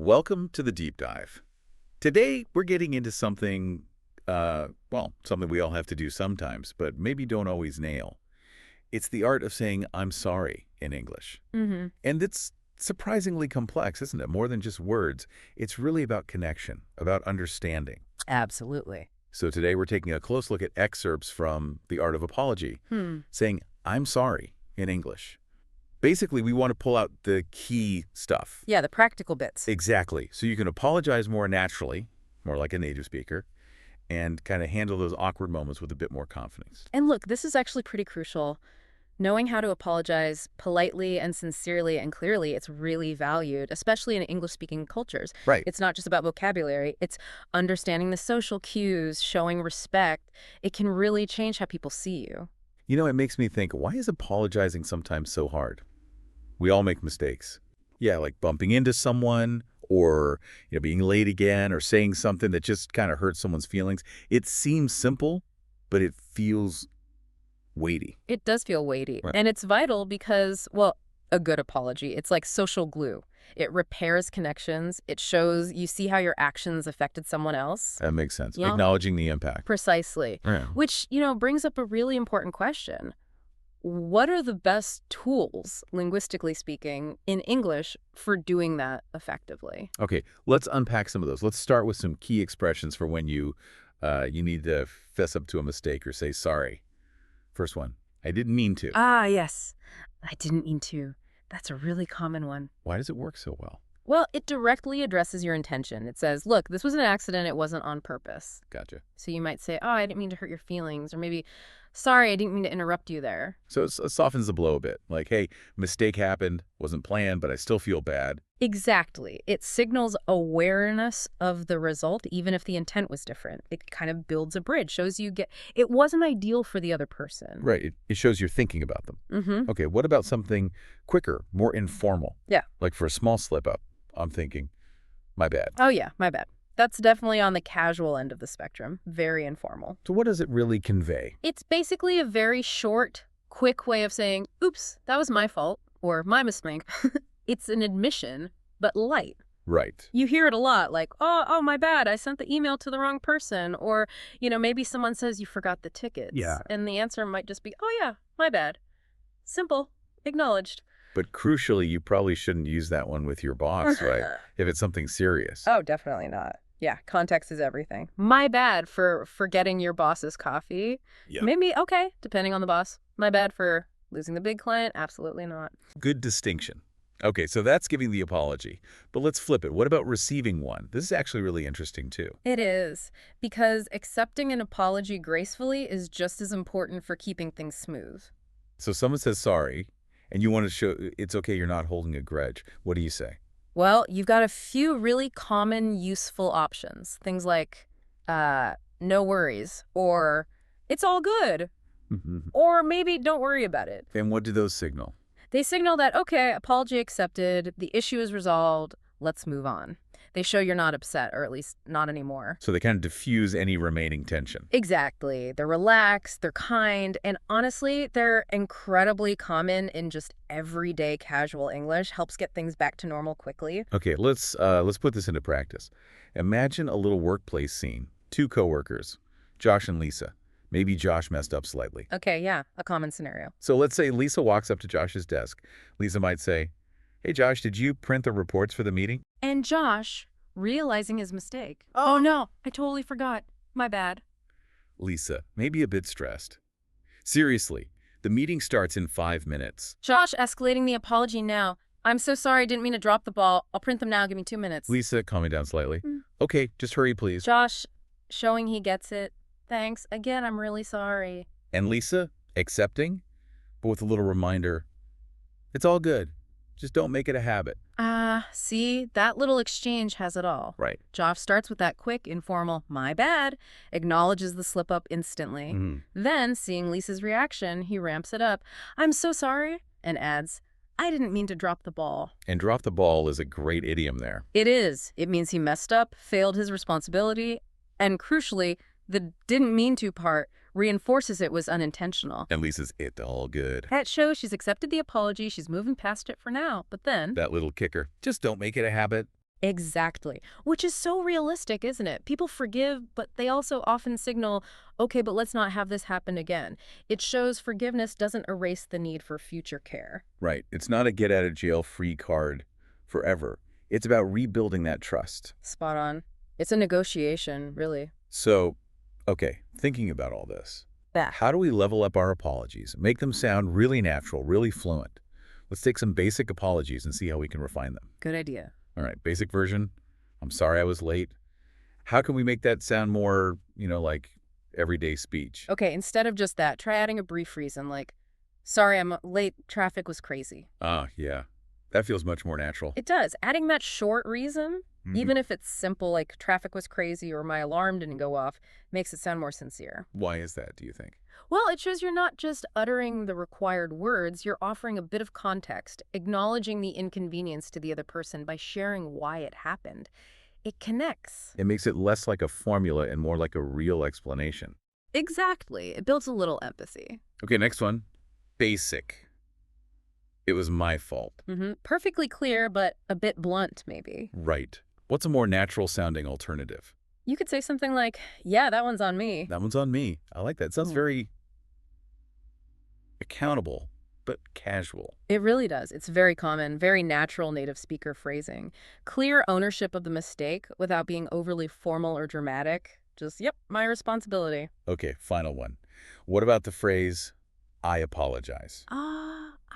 Welcome to the Deep Dive. Today, we're getting into something, something we all have to do sometimes, but maybe don't always nail. It's the art of saying, I'm sorry in English. Hmm. And it's surprisingly complex, isn't it? More than just words. It's really about connection, about understanding. Absolutely. So today, we're taking a close look at excerpts from The Art of Apology, saying, I'm sorry in English. Basically, we want to pull out the key stuff. Yeah, the practical bits. Exactly. So you can apologize more naturally, more like a native speaker, and kind of handle those awkward moments with a bit more confidence. And look, this is actually pretty crucial. Knowing how to apologize politely and sincerely and clearly, it's really valued, especially in English-speaking cultures. Right. It's not just about vocabulary. It's understanding the social cues, showing respect. It can really change how people see you. You know, it makes me think, why is apologizing sometimes so hard? We all make mistakes. Yeah, like bumping into someone or being late again or saying something that just kind of hurts someone's feelings. It seems simple, but it feels weighty. It does feel weighty. Right. And it's vital because, well, a good apology, it's like social glue. It repairs connections. It shows you see how your actions affected someone else. That makes sense. Yeah. Acknowledging the impact. Precisely. Yeah. Which, brings up a really important question. What are the best tools, linguistically speaking, in English for doing that effectively? Okay, let's unpack some of those. Let's start with some key expressions for when you need to fess up to a mistake or say sorry. First one, I didn't mean to. Ah, yes. I didn't mean to. That's a really common one. Why does it work so well? Well, it directly addresses your intention. It says, look, this was an accident. It wasn't on purpose. Gotcha. So you might say, oh, I didn't mean to hurt your feelings. Or maybe, sorry, I didn't mean to interrupt you there. So it softens the blow a bit. Like, hey, mistake happened, wasn't planned, but I still feel bad. Exactly. It signals awareness of the result, even if the intent was different. It kind of builds a bridge, shows you it wasn't ideal for the other person. Right. It shows you're thinking about them. Mm-hmm. Okay, what about something quicker, more informal? Yeah. Like for a small slip up, I'm thinking, my bad. Oh, yeah, my bad. That's definitely on the casual end of the spectrum. Very informal. So what does it really convey? It's basically a very short, quick way of saying, oops, that was my fault, or my mistake. It's an admission, but light. Right. You hear it a lot, like, oh, my bad, I sent the email to the wrong person. Or, maybe someone says you forgot the tickets. Yeah. And the answer might just be, oh, yeah, my bad. Simple. Acknowledged. But crucially, you probably shouldn't use that one with your boss, right? If it's something serious. Oh, definitely not. Yeah, context is everything. My bad for forgetting your boss's coffee. Yeah. Maybe, okay, depending on the boss. My bad for losing the big client. Absolutely not. Good distinction. Okay, so that's giving the apology. But let's flip it. What about receiving one? This is actually really interesting, too. It is, because accepting an apology gracefully is just as important for keeping things smooth. So someone says sorry, and you want to show it's okay, you're not holding a grudge. What do you say? Well, you've got a few really common, useful options. Things like, no worries, or it's all good, or maybe don't worry about it. And what do those signal? They signal that, okay, apology accepted, the issue is resolved, let's move on. They show you're not upset, or at least not anymore. So they kind of diffuse any remaining tension. Exactly. They're relaxed, they're kind, and honestly, they're incredibly common in just everyday casual English. Helps get things back to normal quickly. Okay, let's put this into practice. Imagine a little workplace scene. Two coworkers, Josh and Lisa. Maybe Josh messed up slightly. Okay, yeah, a common scenario. So let's say Lisa walks up to Josh's desk. Lisa might say, hey, Josh, did you print the reports for the meeting? And Josh, realizing his mistake. Oh no, I totally forgot. My bad. Lisa, maybe a bit stressed. Seriously, the meeting starts in 5 minutes. Josh, escalating the apology now. I'm so sorry, didn't mean to drop the ball. I'll print them now, give me 2 minutes. Lisa, calming down slightly. Okay, just hurry, please. Josh, showing he gets it. Thanks. Again, I'm really sorry. And Lisa, accepting, but with a little reminder, it's all good. Just don't make it a habit. See, that little exchange has it all. Right. Josh starts with that quick, informal, my bad, acknowledges the slip-up instantly. Then, seeing Lisa's reaction, he ramps it up. I'm so sorry, and adds, I didn't mean to drop the ball. And drop the ball is a great idiom there. It is. It means he messed up, failed his responsibility, and crucially, the didn't mean to part reinforces it was unintentional. And Lisa's, it's all good. That shows she's accepted the apology, she's moving past it for now, but then... That little kicker, just don't make it a habit. Exactly. Which is so realistic, isn't it? People forgive, but they also often signal, okay, but let's not have this happen again. It shows forgiveness doesn't erase the need for future care. Right. It's not a get-out-of-jail-free card forever. It's about rebuilding that trust. Spot on. It's a negotiation, really. So, okay, thinking about all this, Yeah. how do we level up our apologies, make them sound really natural, really fluent? Let's take some basic apologies and see how we can refine them. Good idea. All right, basic version. I'm sorry I was late. How can we make that sound more, like everyday speech? Okay, instead of just that, try adding a brief reason like, sorry, I'm late, traffic was crazy. Ah, yeah. That feels much more natural. It does. Adding that short reason, Mhm. even if it's simple like traffic was crazy or my alarm didn't go off, makes it sound more sincere. Why is that, do you think? Well, it shows you're not just uttering the required words, you're offering a bit of context, acknowledging the inconvenience to the other person by sharing why it happened. It connects. It makes it less like a formula and more like a real explanation. Exactly. It builds a little empathy. Okay, next one. Basic. It was my fault. Perfectly clear, but a bit blunt, maybe. Right. What's a more natural sounding alternative? You could say something like, yeah, that one's on me. That one's on me. I like that. It sounds Hmm. very accountable, but casual. It really does. It's very common, very natural native speaker phrasing. Clear ownership of the mistake without being overly formal or dramatic. Just, yep, my responsibility. Okay, final one. What about the phrase, I apologize?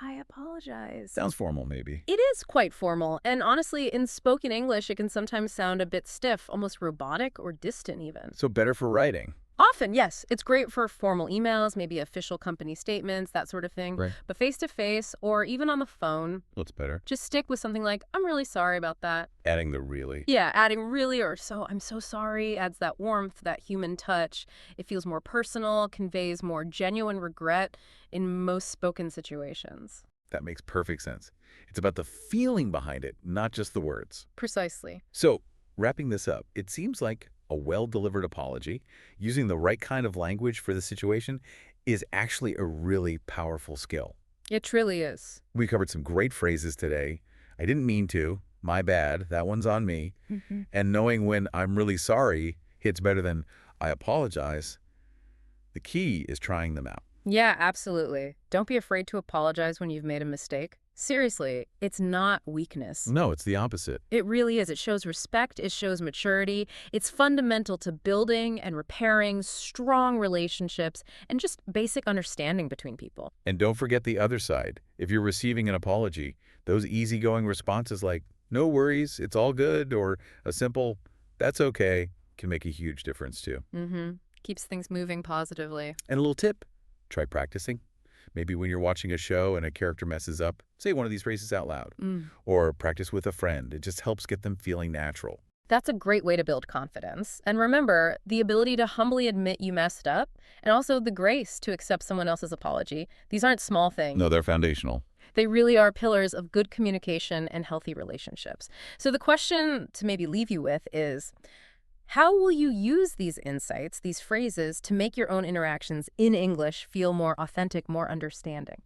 I apologize. Sounds formal, maybe. It is quite formal, and honestly, in spoken English, it can sometimes sound a bit stiff, almost robotic or distant even. So better for writing. Often, yes. It's great for formal emails, maybe official company statements, that sort of thing. Right. But face-to-face or even on the phone, What's better? just stick with something like, I'm really sorry about that. Adding the really. Yeah, adding really or I'm so sorry adds that warmth, that human touch. It feels more personal, conveys more genuine regret in most spoken situations. That makes perfect sense. It's about the feeling behind it, not just the words. Precisely. So, wrapping this up, it seems like a well-delivered apology, using the right kind of language for the situation, is actually a really powerful skill. It truly is. We covered some great phrases today. I didn't mean to. My bad. That one's on me. And knowing when I'm really sorry hits better than I apologize. The key is trying them out. Yeah, absolutely. Don't be afraid to apologize when you've made a mistake. Seriously, it's not weakness. No, it's the opposite. It really is. It shows respect. It shows maturity. It's fundamental to building and repairing strong relationships and just basic understanding between people. And don't forget the other side. If you're receiving an apology, those easygoing responses like, no worries, it's all good, or a simple, that's okay, can make a huge difference too. Keeps things moving positively. And a little tip, try practicing. Maybe when you're watching a show and a character messes up, say one of these phrases out loud. Or practice with a friend. It just helps get them feeling natural. That's a great way to build confidence. And remember, the ability to humbly admit you messed up, and also the grace to accept someone else's apology. These aren't small things. No, they're foundational. They really are pillars of good communication and healthy relationships. So the question to maybe leave you with is, how will you use these insights, these phrases, to make your own interactions in English feel more authentic, more understanding?